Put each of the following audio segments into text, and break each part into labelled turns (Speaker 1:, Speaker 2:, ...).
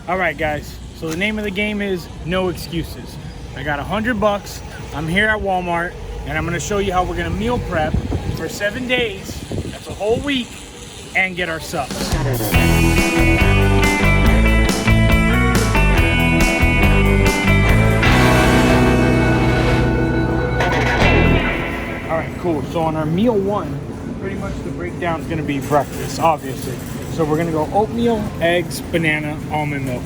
Speaker 1: All right, guys. So the name of the game is no excuses. I got $100. I'm here at Walmart, and I'm gonna show you how we're gonna meal prep for 7 days. That's a whole week, and get our Supps. All right, cool. So on our meal one, pretty much the breakdown is gonna be breakfast, obviously. So we're gonna go oatmeal, eggs, banana, almond milk.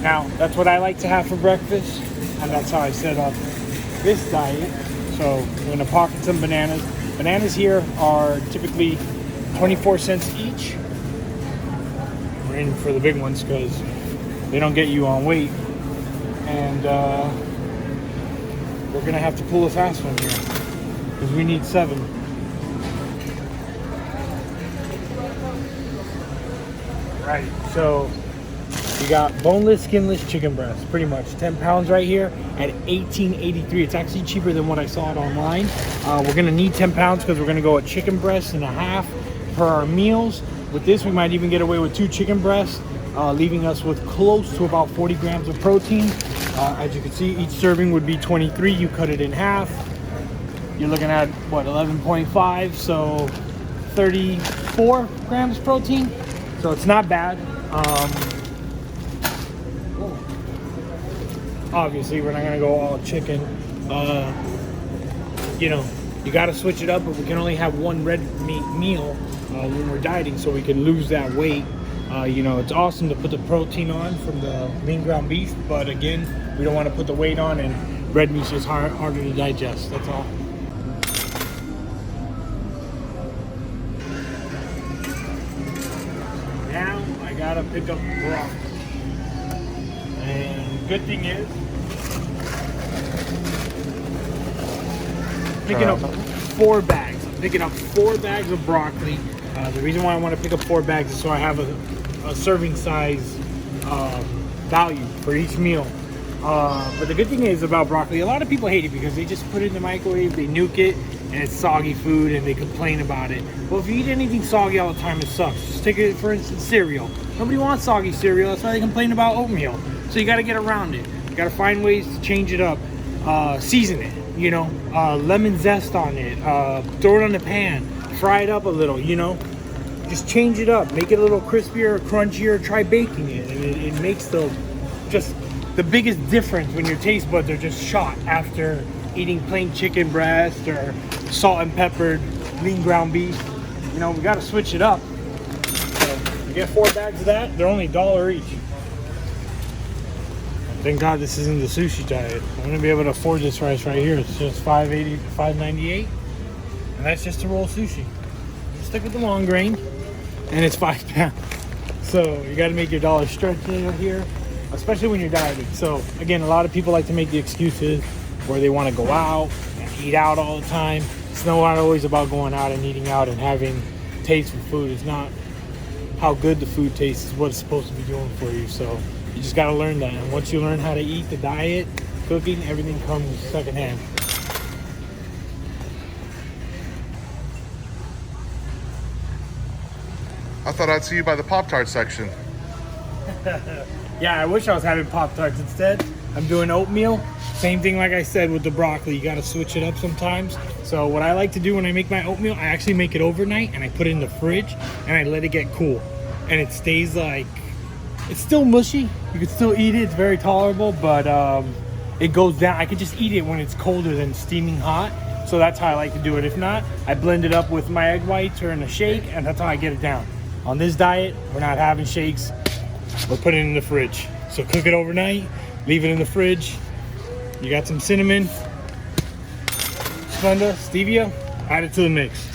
Speaker 1: Now, that's what I like to have for breakfast, and that's how I set up this diet. So we're gonna pocket some bananas. Bananas here are typically 24 cents each. We're in for the big ones because they don't get you on weight. And we're gonna have to pull a fast one here because we need 7. Right, so we got boneless, skinless chicken breast, pretty much 10 pounds right here at $18.83. It's actually cheaper than what I saw it online. We're gonna need 10 pounds because we're gonna go a chicken breast and a half per our meals. With this, we might even get away with 2 chicken breasts, leaving us with close to about 40 grams of protein. As you can see, each serving would be 23. You cut it in half. You're looking at, what, 11.5, so 34 grams protein. So it's not bad. Obviously, we're not gonna go all chicken. You know, you gotta switch it up, but we can only have one red meat meal when we're dieting, so we can lose that weight. You know, it's awesome to put the protein on from the lean ground beef, but again, we don't want to put the weight on, and red meat's just harder to digest. That's all. Now I gotta pick up broccoli, and good thing is picking up 4 bags. I'm picking up 4 bags of broccoli. The reason why I want to pick up 4 bags is so I have a serving size value for each meal. But the good thing is about broccoli, a lot of people hate it because they just put it in the microwave, they nuke it, and it's soggy food, and they complain about it. Well, if you eat anything soggy all the time, it sucks. Just take it, for instance, cereal. Nobody wants soggy cereal. That's why they complain about oatmeal. So you got to get around it. You got to find ways to change it up. Season it, you know, lemon zest on it, throw it on the pan, fry it up a little, you know, just change it up, make it a little crispier, crunchier. Try baking it, and it makes just the biggest difference when your taste buds are just shot after eating plain chicken breast or salt and peppered lean ground beef. You know, we got to switch it up. So you get 4 bags of that. They're only $1 each. Thank God this isn't the sushi diet. I'm gonna be able to afford this rice right here. It's just $5.80 to $5.98, and that's just to roll sushi. Just stick with the long grain, and it's 5 pounds. So you got to make your dollar stretch here, especially when you're dieting. So again, a lot of people like to make the excuses where they want to go out and eat out all the time. It's not always about going out and eating out and having taste for food. It's not how good the food tastes. It's what it's supposed to be doing for you. So you just got to learn that. And once you learn how to eat, the diet, cooking, everything comes secondhand.
Speaker 2: I thought I'd see you by the Pop-Tart section.
Speaker 1: Yeah, I wish I was having Pop-Tarts instead. I'm doing oatmeal. Same thing like I said with the broccoli. You got to switch it up sometimes. So what I like to do when I make my oatmeal, I actually make it overnight and I put it in the fridge and I let it get cool. And it stays like, it's still mushy. You can still eat it. It's very tolerable, but it goes down. I can just eat it when it's colder than steaming hot. So that's how I like to do it. If not, I blend it up with my egg whites or in a shake, and that's how I get it down. On this diet, we're not having shakes. We're putting it in the fridge. So cook it overnight, leave it in the fridge. You got some cinnamon, Splenda, stevia, add it to the mix.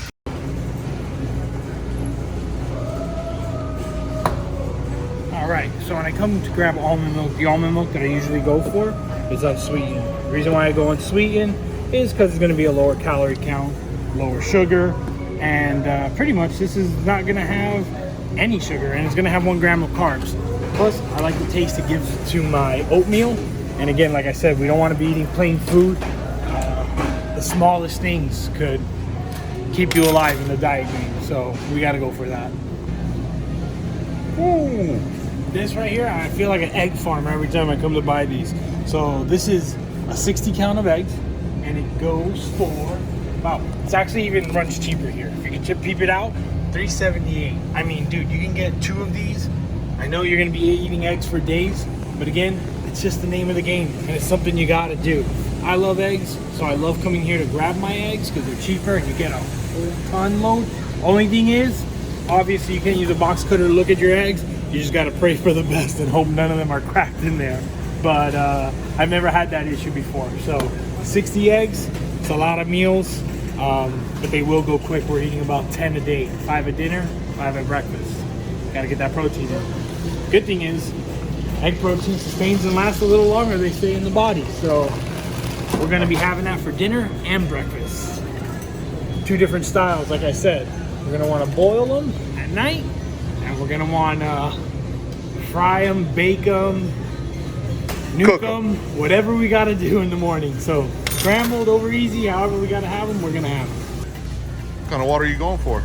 Speaker 1: All right, so when I come to grab almond milk, the almond milk that I usually go for is unsweetened. The reason why I go unsweetened is because it's going to be a lower calorie count, lower sugar, and pretty much this is not going to have any sugar, and it's going to have 1 gram of carbs. Plus, I like the taste it gives to my oatmeal. And again, like I said, we don't want to be eating plain food. The smallest things could keep you alive in the diet game, so we got to go for that. Ooh. this right here, I feel like an egg farmer every time I come to buy these. So this is a 60 count of eggs, and it goes for about, it's actually even runs cheaper here. If you can peep it out, $3.78. I mean, dude, you can get 2 of these. I know you're gonna be eating eggs for days, but again, it's just the name of the game, and it's something you gotta do. I love eggs, so I love coming here to grab my eggs because they're cheaper and you get a whole ton load. Only thing is, obviously you can't use a box cutter to look at your eggs. You just gotta pray for the best and hope none of them are cracked in there. But I've never had that issue before. So 60 eggs, it's a lot of meals, but they will go quick. We're eating about 10 a day, 5 at dinner, 5 at breakfast. Gotta get that protein in. Good thing is, egg protein sustains and lasts a little longer. They stay in the body. So we're gonna be having that for dinner and breakfast. 2 different styles, like I said. We're gonna wanna boil them at night, and we're gonna wanna fry them, bake them, nuke them, whatever we gotta do in the morning. So scrambled, over easy, however we gotta have them, we're gonna have them.
Speaker 2: What kind of water are you going for?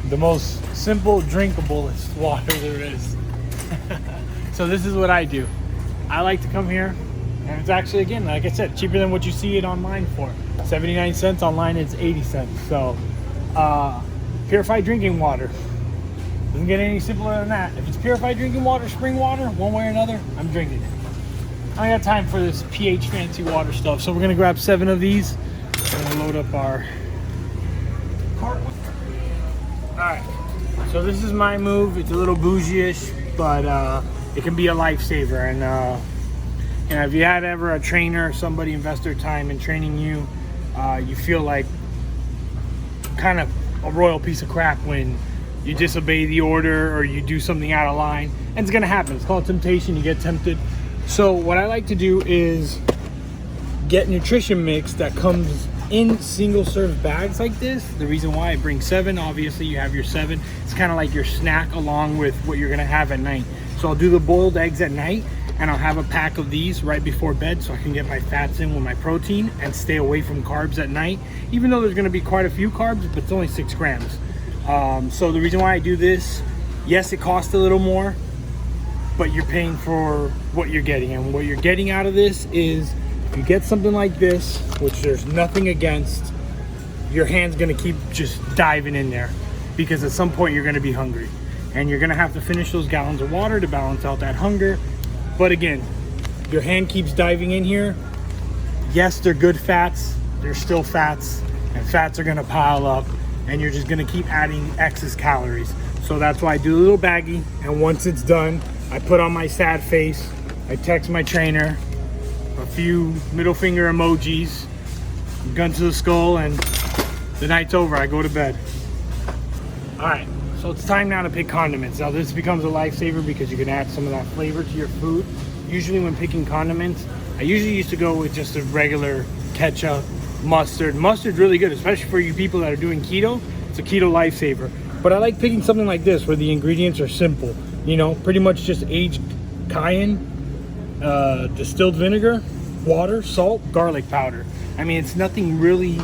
Speaker 1: The most simple, drinkablest water there is. So this is what I do. I like to come here, and it's actually, again, like I said, cheaper than what you see it online for. 79 cents, online it's 80 cents. So purified drinking water. Doesn't get any simpler than that. If it's purified drinking water, spring water, one way or another, I'm drinking it. I got time for this pH fancy water stuff. So we're gonna grab 7 of these and we'll load up our cart. All right, so this is my move. It's a little bougie-ish, but it can be a lifesaver. And you know, if you had ever a trainer or somebody invest their time in training you, you feel like kind of a royal piece of crap when you disobey the order or you do something out of line. And it's gonna happen. It's called temptation. You get tempted. So what I like to do is get nutrition mix that comes in single serve bags like this. The reason why I bring 7, obviously you have your 7. It's kind of like your snack along with what you're gonna have at night. So I'll do the boiled eggs at night, and I'll have a pack of these right before bed so I can get my fats in with my protein and stay away from carbs at night, even though there's gonna be quite a few carbs, but it's only 6 grams. So the reason why I do this, yes, it costs a little more, but you're paying for what you're getting. And what you're getting out of this is, if you get something like this, which there's nothing against, your hand's gonna keep just diving in there because at some point you're gonna be hungry and you're gonna have to finish those gallons of water to balance out that hunger. But again, your hand keeps diving in here. Yes, they're good fats, they're still fats, and fats are gonna pile up and you're just gonna keep adding excess calories. So that's why I do a little baggie, and once it's done, I put on my sad face, I text my trainer, a few middle finger emojis, gun to the skull, and the night's over. I go to bed. All right, so it's time now to pick condiments. Now this becomes a lifesaver because you can add some of that flavor to your food. Usually when picking condiments, I usually used to go with just a regular ketchup, mustard. Mustard's really good, especially for you people that are doing keto. It's a keto lifesaver. But I like picking something like this where the ingredients are simple. You know, pretty much just aged cayenne, distilled vinegar, water, salt, garlic powder. I mean, it's nothing really,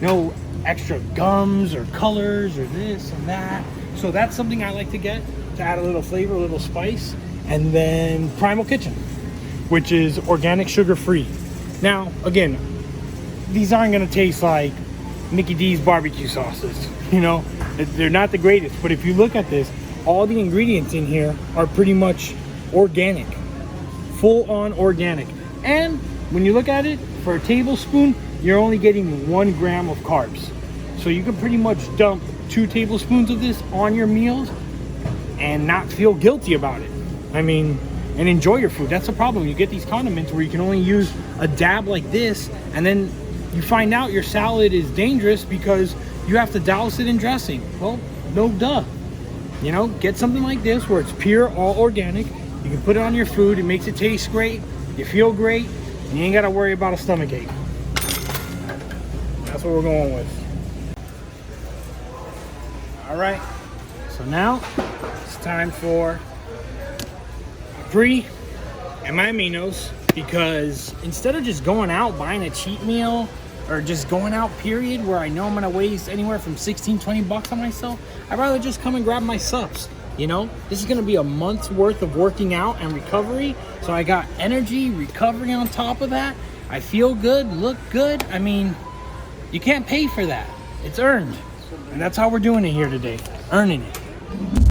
Speaker 1: no extra gums or colors or this and that. So that's something I like to get to add a little flavor, a little spice. And then Primal Kitchen, which is organic, sugar-free. Now, again, these aren't gonna taste like Mickey D's barbecue sauces. You know, they're not the greatest, but if you look at this, all the ingredients in here are pretty much organic, full on organic. And when you look at it, for a tablespoon, you're only getting 1 gram of carbs. So you can pretty much dump 2 tablespoons of this on your meals and not feel guilty about it. I mean, and enjoy your food. That's the problem. You get these condiments where you can only use a dab like this, and then you find out your salad is dangerous because you have to douse it in dressing. Well, no duh. You know, get something like this where it's pure, all organic. You can put it on your food. It makes it taste great. You feel great. And you ain't got to worry about a stomach ache. That's what we're going with. All right. So now it's time for Brie and my aminos, because instead of just going out buying a cheat meal or just going out period where I know I'm gonna waste anywhere from 16-20 bucks on myself, I'd rather just come and grab my Supps. You know, this is gonna be a month's worth of working out and recovery. So I got energy, recovery on top of that. I feel good, look good. I mean, you can't pay for that. It's earned. And that's how we're doing it here today, earning it.